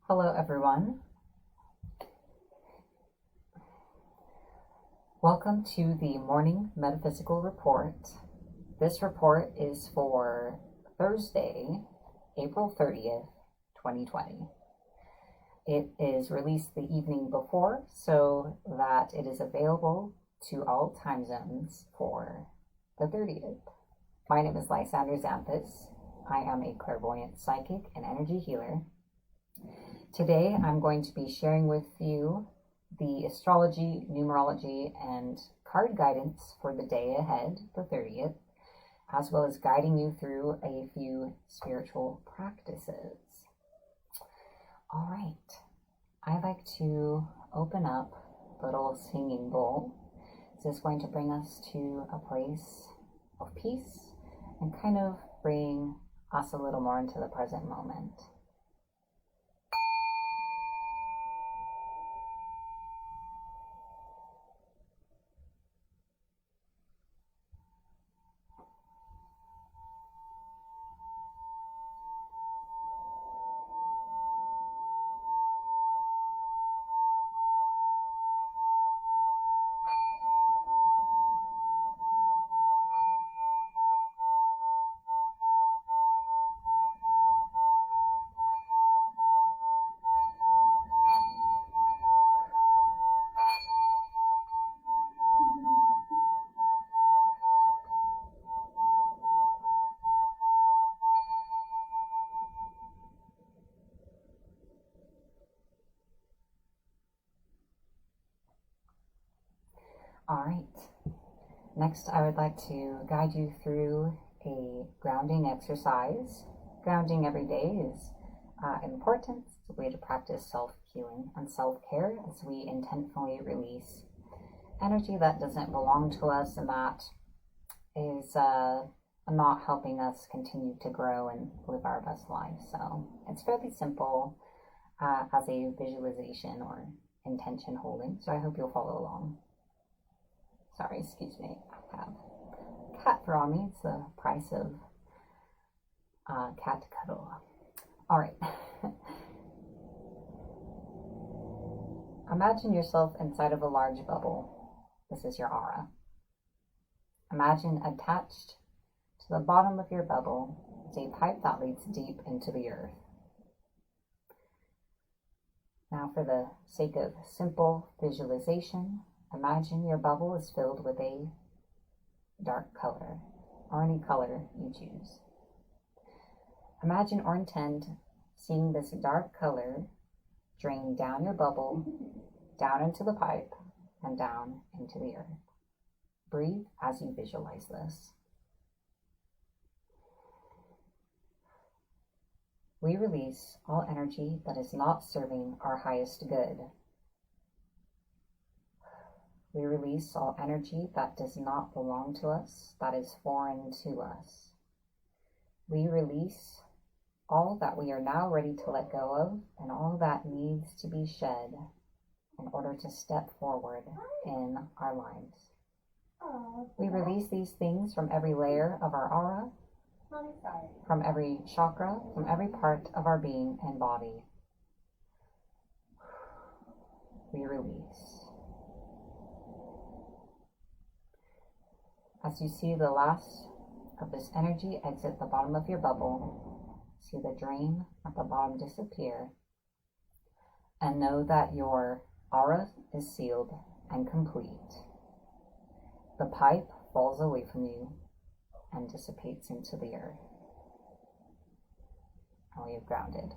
Hello everyone. Welcome to the Morning Metaphysical Report. This report is for Thursday, April 30th, 2020. It is released the evening before so that it is available to all time zones for the 30th. My name is Lysander Xanthus. I am a clairvoyant psychic and energy healer. Today, I'm going to be sharing with you the astrology, numerology, and card guidance for the day ahead, the 30th, as well as guiding you through a few spiritual practices. All right, I like to open up the little singing bowl. This is going to bring us to a place of peace and kind of bring us a little more into the present moment. All right, next I would like to guide you through a grounding exercise. Grounding every day is important. It's a way to practice self-healing and self-care as we intentionally release energy that doesn't belong to us and that is not helping us continue to grow and live our best lives. So it's fairly simple as a visualization or intention holding, so I hope you'll follow along. Sorry, excuse me, I have a cat around me. It's the price of cat to cuddle. All right. Imagine yourself inside of a large bubble. This is your aura. Imagine attached to the bottom of your bubble is a pipe that leads deep into the earth. Now, for the sake of simple visualization, imagine your bubble is filled with a dark color, or any color you choose. Imagine or intend seeing this dark color drain down your bubble, down into the pipe, and down into the earth. Breathe as you visualize this. We release all energy that is not serving our highest good. We release all energy that does not belong to us, that is foreign to us. We release all that we are now ready to let go of and all that needs to be shed in order to step forward in our lives. We release these things from every layer of our aura, from every chakra, from every part of our being and body. We release. As you see the last of this energy exit the bottom of your bubble, see the drain at the bottom disappear, and know that your aura is sealed and complete. The pipe falls away from you and dissipates into the earth. Now you've grounded.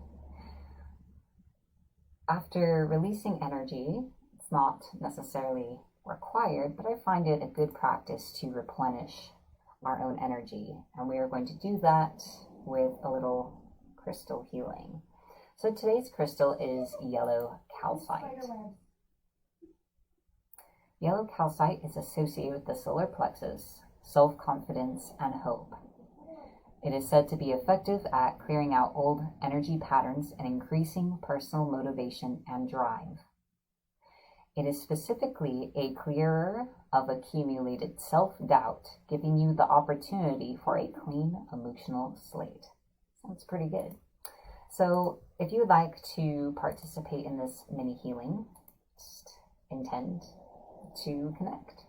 After releasing energy, it's not necessarily required, but I find it a good practice to replenish our own energy, and we are going to do that with a little crystal healing. So today's crystal is yellow calcite. Yellow calcite is associated with the solar plexus, self-confidence, and hope. It is said to be effective at clearing out old energy patterns and increasing personal motivation and drive. It is specifically a clearer of accumulated self-doubt, giving you the opportunity for a clean emotional slate. Sounds pretty good. So if you would like to participate in this mini healing, just intend to connect.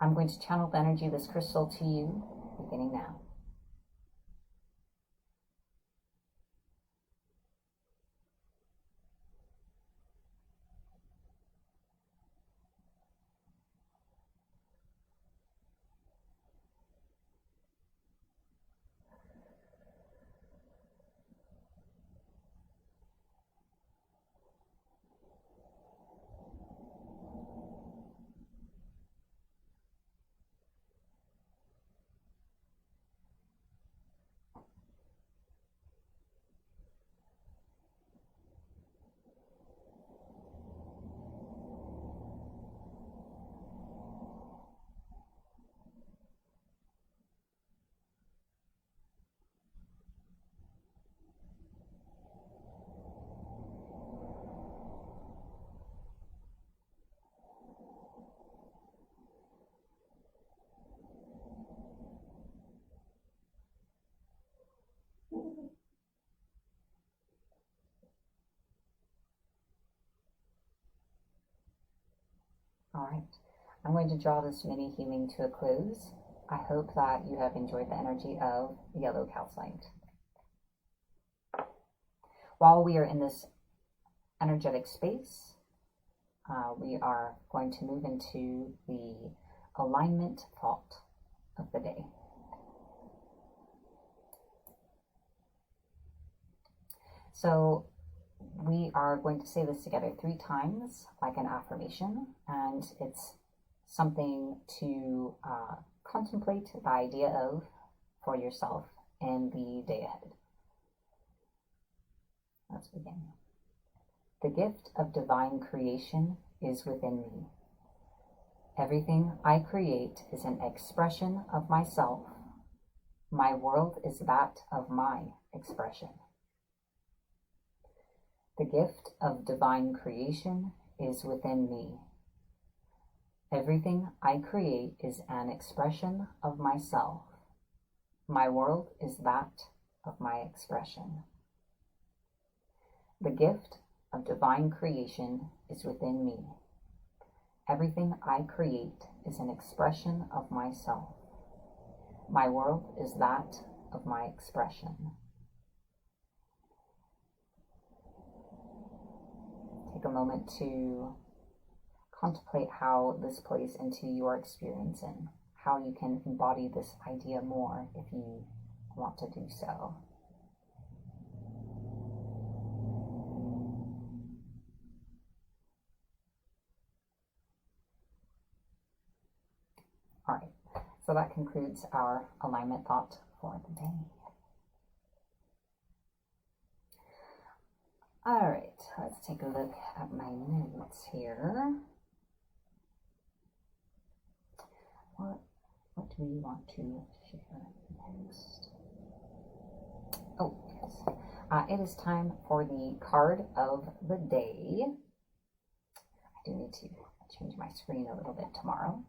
I'm going to channel the energy of this crystal to you beginning now. All right, I'm going to draw this mini healing to a close. I hope that you have enjoyed the energy of yellow calcite. While we are in this energetic space, we are going to move into the alignment thought of the day. So we are going to say this together 3 times, like an affirmation, and it's something to contemplate the idea of for yourself in the day ahead. Let's begin. The gift of divine creation is within me. Everything I create is an expression of myself. My world is that of my expression. The gift of divine creation is within me. Everything I create is an expression of myself. My world is that of my expression. The gift of divine creation is within me. Everything I create is an expression of myself. My world is that of my expression. Take a moment to contemplate how this plays into your experience and how you can embody this idea more if you want to do so. All right, so that concludes our alignment thought for the day. All right, let's take a look at my notes here. What do we want to share next? Oh, yes. It is time for the card of the day. I do need to change my screen a little bit tomorrow.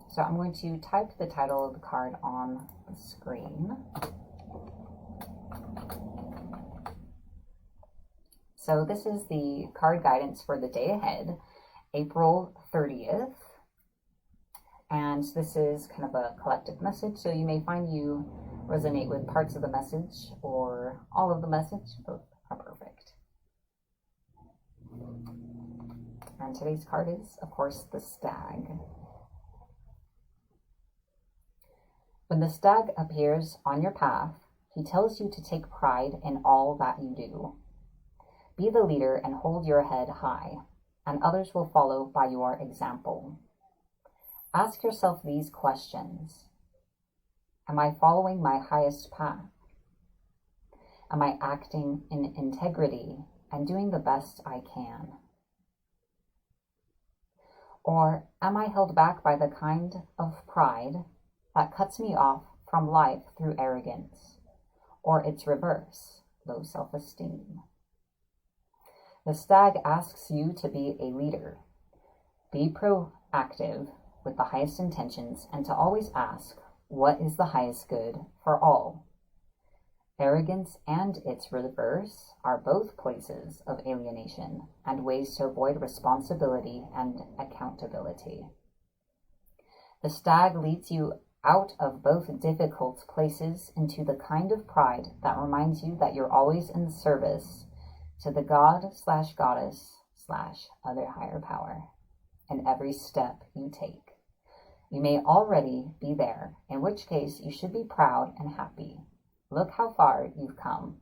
So I'm going to type the title of the card on the screen. So this is the card guidance for the day ahead, April 30th. And this is kind of a collective message, so you may find you resonate with parts of the message or all of the message. Both are perfect. And today's card is, of course, the Stag. When the stag appears on your path, he tells you to take pride in all that you do. Be the leader and hold your head high, and others will follow by your example. Ask yourself these questions. Am I following my highest path? Am I acting in integrity and doing the best I can? Or am I held back by the kind of pride that cuts me off from life through arrogance, or its reverse, low self-esteem? The stag asks you to be a leader. Be proactive with the highest intentions and to always ask, what is the highest good for all? Arrogance and its reverse are both places of alienation and ways to avoid responsibility and accountability. The stag leads you out of both difficult places into the kind of pride that reminds you that you're always in service to the god/goddess/other higher power in every step you take. You may already be there, in which case you should be proud and happy. Look how far you've come.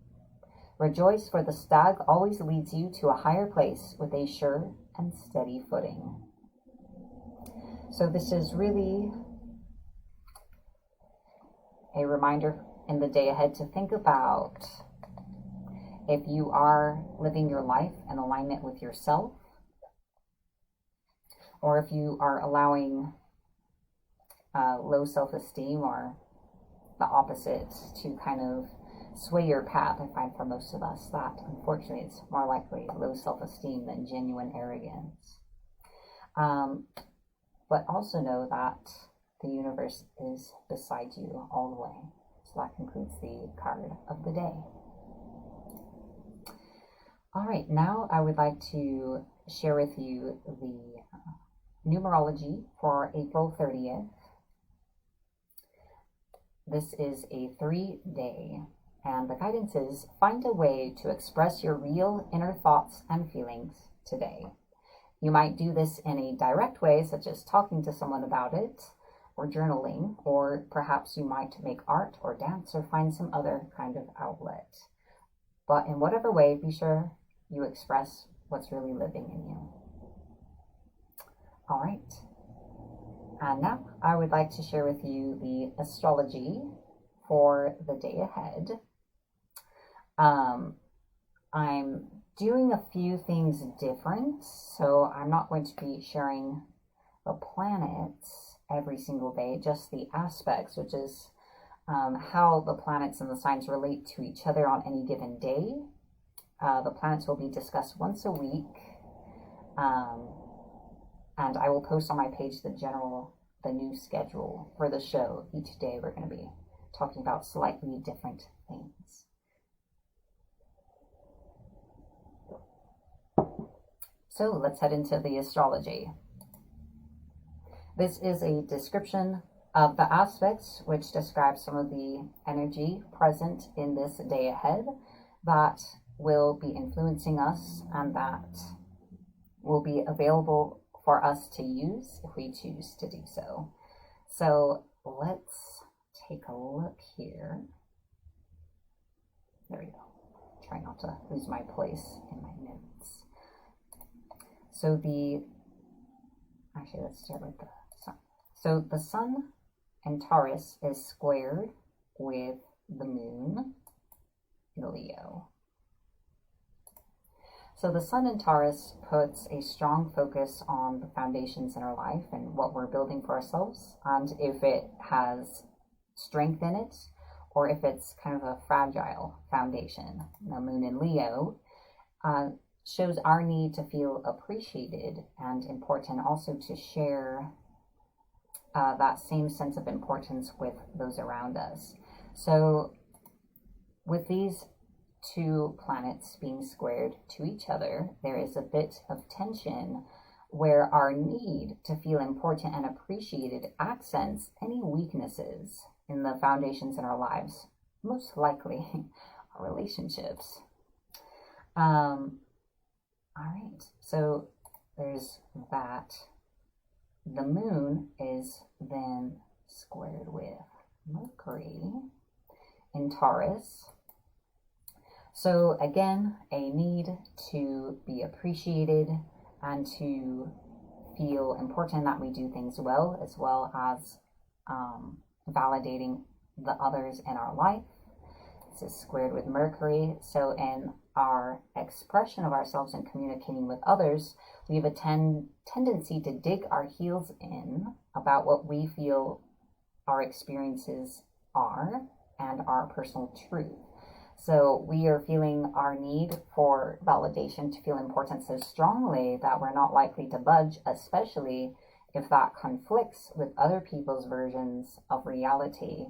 Rejoice, for the stag always leads you to a higher place with a sure and steady footing. So this is really a reminder in the day ahead to think about if you are living your life in alignment with yourself, or if you are allowing low self-esteem or the opposite to kind of sway your path. I find for most of us that unfortunately it's more likely low self-esteem than genuine arrogance. But also know that the universe is beside you all the way. So that concludes the card of the day. All right, now I would like to share with you the numerology for April 30th. This is a 3-day, and the guidance is find a way to express your real inner thoughts and feelings today. You might do this in a direct way, such as talking to someone about it, or journaling, or perhaps you might make art or dance or find some other kind of outlet. But in whatever way, be sure you express what's really living in you. All right. And now I would like to share with you the astrology for the day ahead. I'm doing a few things different, so I'm not going to be sharing the planets every single day, just the aspects, which is how the planets and the signs relate to each other on any given day. The planets will be discussed once a week. And I will post on my page the new schedule for the show. Each day we're going to be talking about slightly different things. So let's head into the astrology. This is a description of the aspects which describes some of the energy present in this day ahead that will be influencing us and that will be available for us to use if we choose to do so. So let's take a look here. There we go. Try not to lose my place in my notes. So let's start with the sun. So the sun in Taurus is squared with the moon in Leo. So the sun in Taurus puts a strong focus on the foundations in our life and what we're building for ourselves, and if it has strength in it, or if it's kind of a fragile foundation. The moon in Leo shows our need to feel appreciated and important, also to share that same sense of importance with those around us. So with these two planets being squared to each other, there is a bit of tension where our need to feel important and appreciated accents any weaknesses in the foundations in our lives, most likely our relationships. All right, so there's that. The moon is then squared with Mercury in Taurus. So again, a need to be appreciated and to feel important that we do things well, as well as validating the others in our life. This is squared with Mercury. So in our expression of ourselves and communicating with others, we have a tendency to dig our heels in about what we feel our experiences are and our personal truth. So we are feeling our need for validation to feel important so strongly that we're not likely to budge, especially if that conflicts with other people's versions of reality.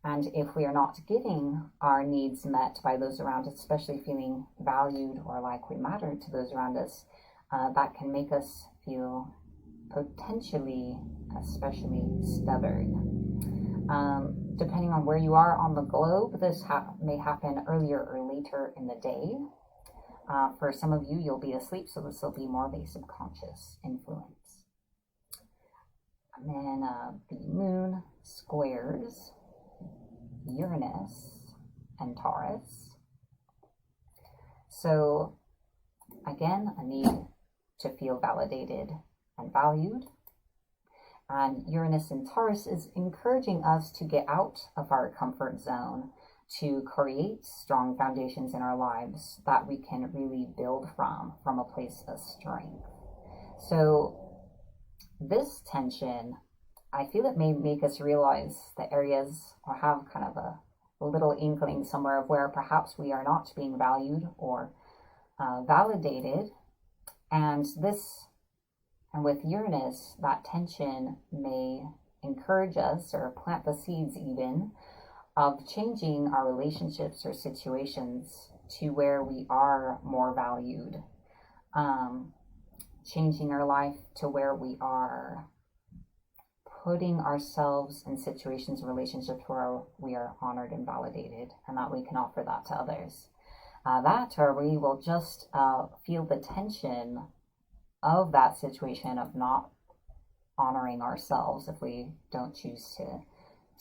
And if we are not getting our needs met by those around us, especially feeling valued or like we matter to those around us, that can make us feel potentially especially stubborn. Depending on where you are on the globe, this may happen earlier or later in the day. For some of you, you'll be asleep, so this will be more of a subconscious influence. And then the moon squares Uranus and Taurus. So again, a need to feel validated and valued. And Uranus and Taurus is encouraging us to get out of our comfort zone, to create strong foundations in our lives that we can really build from a place of strength. So this tension, I feel it may make us realize the areas, or have kind of a little inkling somewhere of where perhaps we are not being valued or validated. And with Uranus, that tension may encourage us or plant the seeds even of changing our relationships or situations to where we are more valued, changing our life to where we are putting ourselves in situations and relationships where we are honored and validated, and that we can offer that to others. Or we will just feel the tension of that situation of not honoring ourselves if we don't choose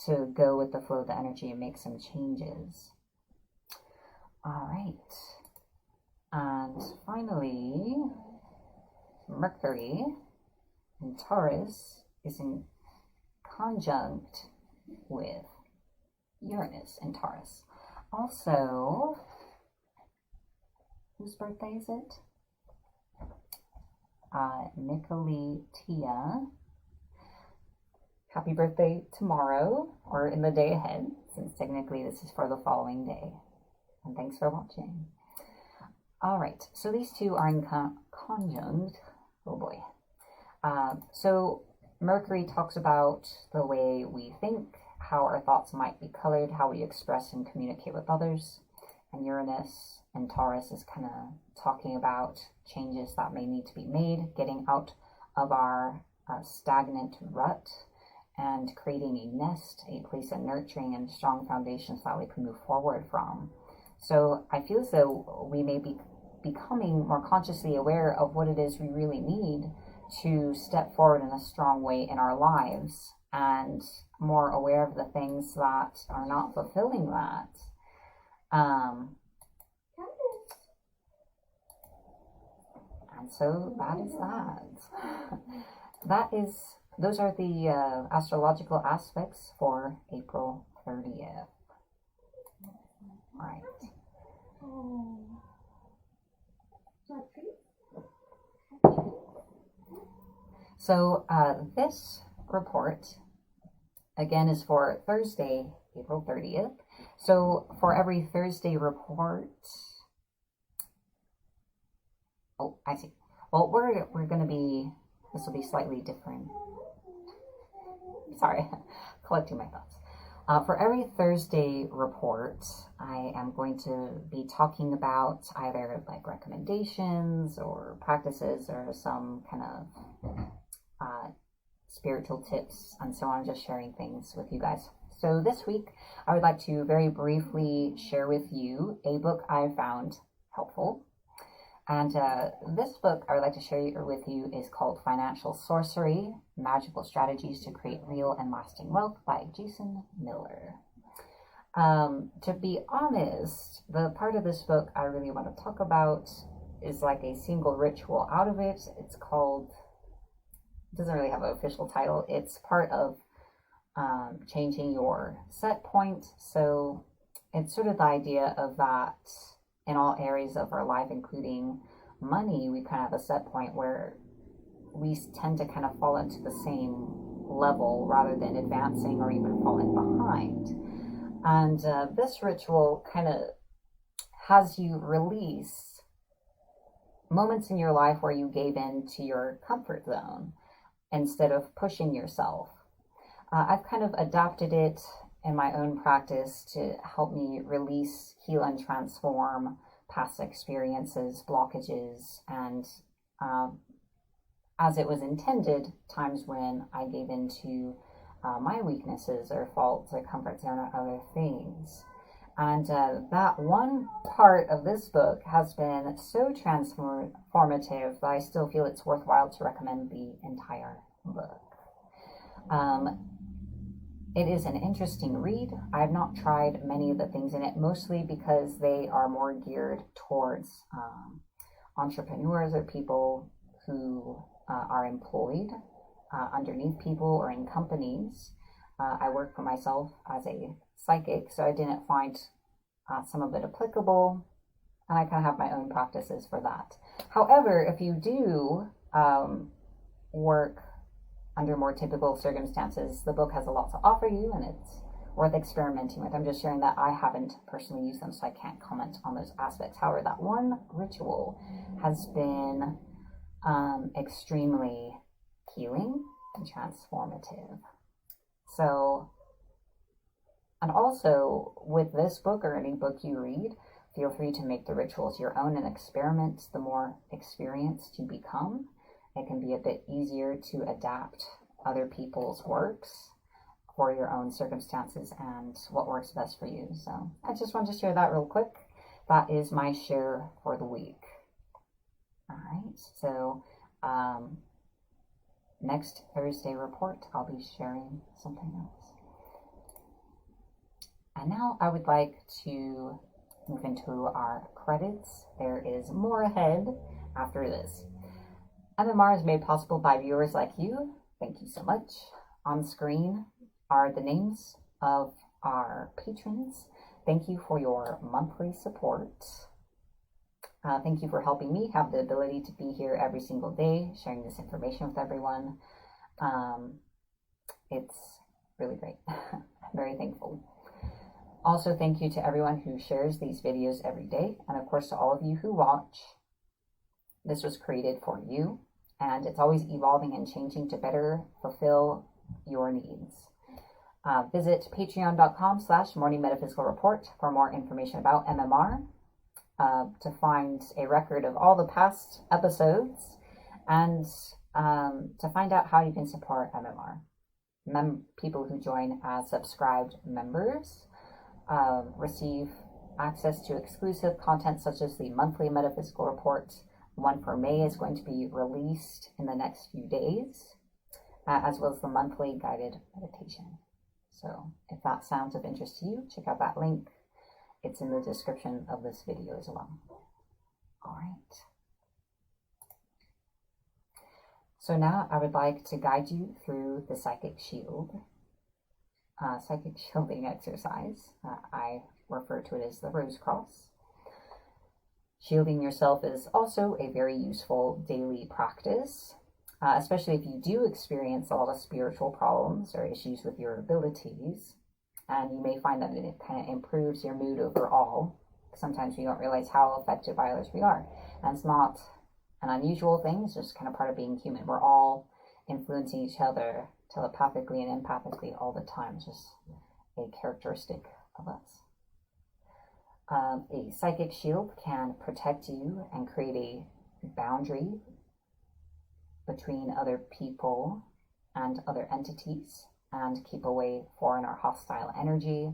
to go with the flow of the energy and make some changes. All right. And finally, Mercury in Taurus is in conjunct with Uranus in Taurus. Also, whose birthday is it? Tia. Happy birthday tomorrow, or in the day ahead, since technically this is for the following day. And thanks for watching. All right, so these two are in conjunct. Oh boy. So Mercury talks about the way we think, how our thoughts might be colored, how we express and communicate with others. And Uranus and Taurus is kind of talking about changes that may need to be made, getting out of our stagnant rut and creating a nest, a place of nurturing and strong foundations that we can move forward from. So I feel as though we may be becoming more consciously aware of what it is we really need to step forward in a strong way in our lives, and more aware of the things that are not fulfilling that. And so that is that. Those are the astrological aspects for April 30th. All right. So this report, again, is for Thursday, April 30th. So for every Thursday report, oh, I see. Well, we're going to be, this will be slightly different. Sorry, collecting my thoughts. For every Thursday report, I am going to be talking about either like recommendations or practices or some kind of spiritual tips, and so I'm just sharing things with you guys. So this week, I would like to very briefly share with you a book I found helpful. And this book I would like to share with you is called Financial Sorcery, Magical Strategies to Create Real and Lasting Wealth by Jason Miller. To be honest, the part of this book I really want to talk about is like a single ritual out of it. It's called, it doesn't really have an official title. It's part of changing your set point. So it's sort of the idea of that in all areas of our life, including money, we kind of have a set point where we tend to kind of fall into the same level rather than advancing or even falling behind. And this ritual kind of has you release moments in your life where you gave in to your comfort zone instead of pushing yourself. I've kind of adapted it in my own practice to help me release, heal, and transform past experiences, blockages, and as it was intended, times when I gave into my weaknesses or faults or comfort zone or other things. And that one part of this book has been so transformative that I still feel it's worthwhile to recommend the entire book. It is an interesting read. I've not tried many of the things in it, mostly because they are more geared towards entrepreneurs or people who are employed underneath people or in companies. I work for myself as a psychic, so I didn't find some of it applicable, and I kind of have my own practices for that. However, if you do work under more typical circumstances, the book has a lot to offer you, and it's worth experimenting with. I'm just sharing that I haven't personally used them, so I can't comment on those aspects. However, that one ritual has been extremely healing and transformative. So, and also with this book or any book you read, feel free to make the rituals your own and experiment. The more experienced you become, it can be a bit easier to adapt other people's works for your own circumstances and what works best for you. So I just wanted to share that real quick. That is my share for the week. All right, so next Thursday report, I'll be sharing something else. And now I would like to move into our credits. There is more ahead after this. MMR is made possible by viewers like you. Thank you so much. On screen are the names of our patrons. Thank you for your monthly support. Thank you for helping me have the ability to be here every single day, sharing this information with everyone. It's really great. I'm very thankful. Also, thank you to everyone who shares these videos every day, and of course to all of you who watch. This was created for you, and it's always evolving and changing to better fulfill your needs. Visit patreon.com/Morning Metaphysical Report for more information about MMR, to find a record of all the past episodes, and to find out how you can support MMR. People who join as subscribed members receive access to exclusive content such as the monthly metaphysical report. One for May is going to be released in the next few days, as well as the monthly guided meditation. So if that sounds of interest to you, check out that link. It's in the description of this video as well. All right. So now I would like to guide you through the psychic shield, psychic shielding exercise. I refer to it as the Rose Cross. Shielding yourself is also a very useful daily practice, especially if you do experience a lot of spiritual problems or issues with your abilities. And you may find that it kind of improves your mood overall. Sometimes we don't realize how affected by others we are. And it's not an unusual thing, it's just kind of part of being human. We're all influencing each other telepathically and empathically all the time. It's just a characteristic of us. A psychic shield can protect you and create a boundary between other people and other entities, and keep away foreign or hostile energy.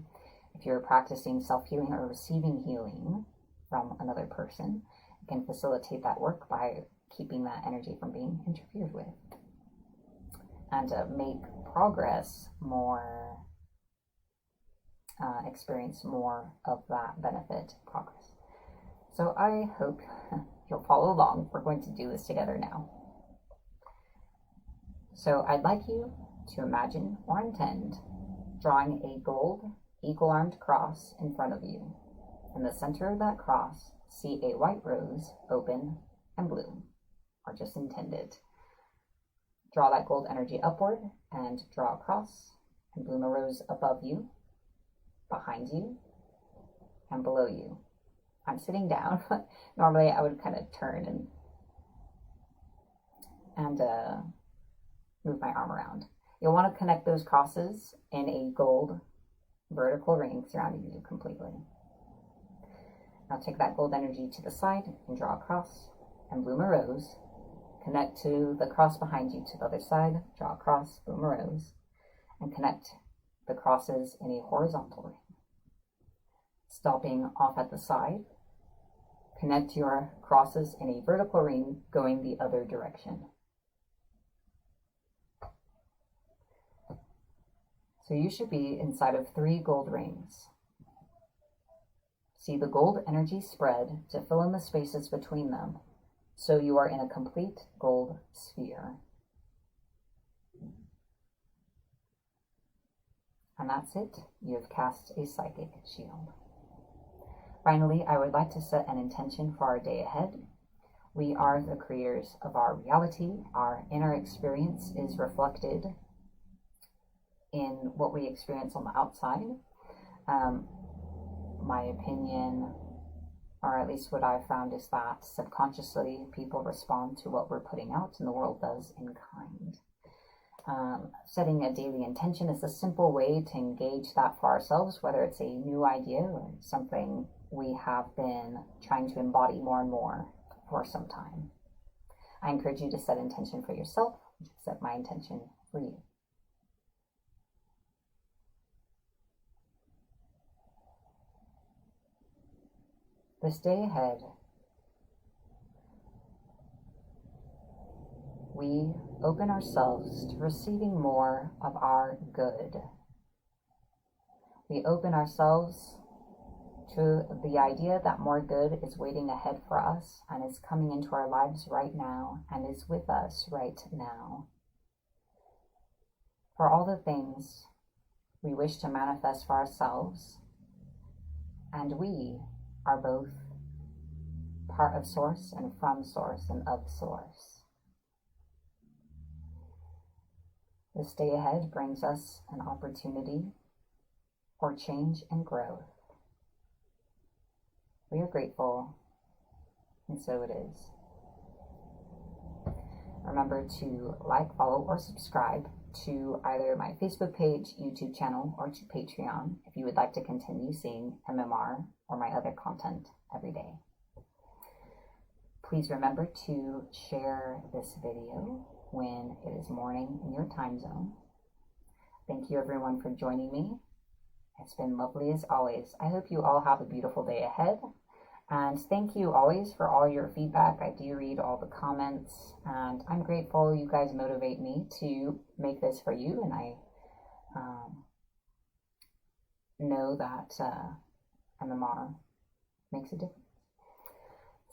If you're practicing self-healing or receiving healing from another person, it can facilitate that work by keeping that energy from being interfered with, and make progress more, experience more of that benefit progress. So I hope you'll follow along. We're going to do this together now. So I'd like you to imagine or intend drawing a gold equal-armed cross in front of you. In the center of that cross, see a white rose open and bloom, or just intended. Draw that gold energy upward and draw a cross and bloom a rose above you, behind you, and below you. I'm sitting down. Normally I would kind of turn and move my arm around. You'll want to connect those crosses in a gold vertical ring surrounding you completely. Now take that gold energy to the side and draw a cross and bloom a rose. Connect to the cross behind you to the other side, draw a cross, bloom a rose, and connect the crosses in a horizontal ring. Stopping off at the side, connect your crosses in a vertical ring going the other direction. So you should be inside of 3 gold rings. See the gold energy spread to fill in the spaces between them, so you are in a complete gold sphere. And that's it. You have cast a psychic shield. Finally, I would like to set an intention for our day ahead. We are the creators of our reality. Our inner experience is reflected in what we experience on the outside. My opinion, or at least what I've found, is that subconsciously people respond to what we're putting out, and the world does in kind. Setting a daily intention is a simple way to engage that for ourselves, whether it's a new idea or something we have been trying to embody more and more for some time. I encourage you to set intention for yourself, set my intention for you. This day ahead, we open ourselves to receiving more of our good. We open ourselves to the idea that more good is waiting ahead for us and is coming into our lives right now and is with us right now. For all the things we wish to manifest for ourselves, and we are both part of Source and from Source and of Source. This day ahead brings us an opportunity for change and growth. We are grateful, and so it is. Remember to like, follow, or subscribe to either my Facebook page, YouTube channel, or to Patreon if you would like to continue seeing MMR or my other content every day. Please remember to share this video when it is morning in your time zone. Thank you everyone for joining me. It's been lovely as always. I hope you all have a beautiful day ahead. And thank you always for all your feedback. I do read all the comments, and I'm grateful. You guys motivate me to make this for you, and I know that MMR makes a difference.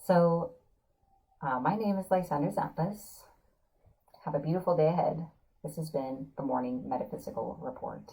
So, my name is Lysander Xanthus. Have a beautiful day ahead. This has been the Morning Metaphysical Report.